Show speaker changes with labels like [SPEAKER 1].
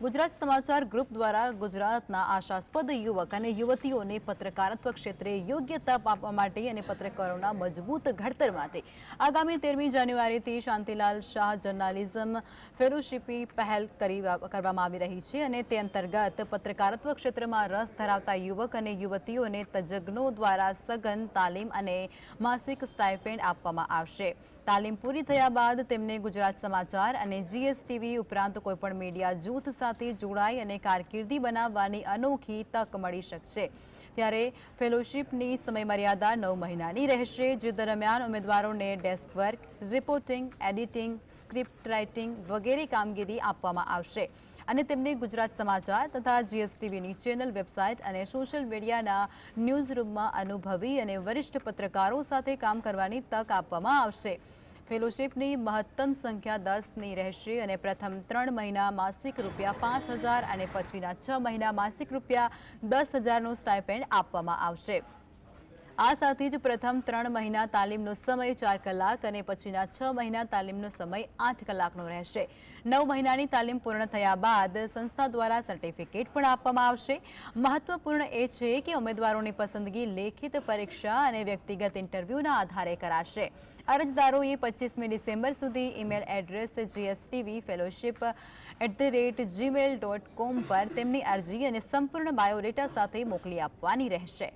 [SPEAKER 1] ગુજરાત સમાચાર ગ્રુપ દ્વારા ગુજરાતના આશાસ્પદ યુવક અને યુવતીઓને પત્રકારત્વ ક્ષેત્રે યોગ્ય તક આપવા માટે અને પત્રકારોના મજબૂત ઘડતર માટે આગામી 13મી જાન્યુઆરીથી શાંતિલાલ શાહ જર્નાલિઝમ ફેલોશિપની પહેલ કરવામાં આવી રહી છે અને તે અંતર્ગત પત્રકારત્વ ક્ષેત્રમાં રસ ધરાવતા યુવક અને યુવતીઓને તજજ્ઞો દ્વારા સઘન તાલીમ અને માસિક સ્ટાઇપેન્ડ આપવામાં આવશે। તાલીમ પૂરી થયા બાદ તેમને ગુજરાત સમાચાર અને જીએસટીવી ઉપરાંત કોઈપણ મીડિયા જૂથ સાથે જોડાઈ અને કારકિર્દી બનાવવાની અનોખી તક મળી શકશે। ત્યારે ફેલોશિપની સમયમર્યાદા 9 મહિનાની રહેશે, જે દરમિયાન ઉમેદવારોને desk work, reporting, editing, script writing વગેરે કામગીરી આપવામાં આવશે અને તેમને ગુજરાત સમાચાર તથા જીએસટીવીની ચેનલ, વેબસાઇટ અને સોશિયલ મીડિયાના ન્યૂઝરૂમમાં અનુભવી અને વરિષ્ઠ પત્રકારો સાથે કામ કરવાની તક આપવામાં આવશે। ફેલોશિપની મહત્તમ સંખ્યા 10ની રહેશે અને પ્રથમ 3 મહિના માસિક ₹5,000 અને પછીના 6 મહિના માસિક ₹10,000નું સ્ટાઇપેન્ડ આપવામાં આવશે। આ સાથે જ પ્રથમ 3 મહિના તાલીમનો સમય 4 કલાક અને પછીના 6 મહિના તાલીમનો સમય 8 કલાકનો રહેશે। 9 મહિનાની તાલીમ પૂર્ણ થયા બાદ સંસ્થા દ્વારા સર્ટિફિકેટ પણ આપવામાં આવશે। મહત્વપૂર્ણ એ છે કે ઉમેદવારોની પસંદગી લેખિત પરીક્ષા અને વ્યક્તિગત ઇન્ટરવ્યૂના આધારે કરાશે। અરજદારોએ 25મી ડિસેમ્બર સુધી ઈમેલ એડ્રેસ gstvfellowship@gmail.com પર તેમની અરજી અને સંપૂર્ણ બાયોડેટા સાથે મોકલી આપવાની રહેશે।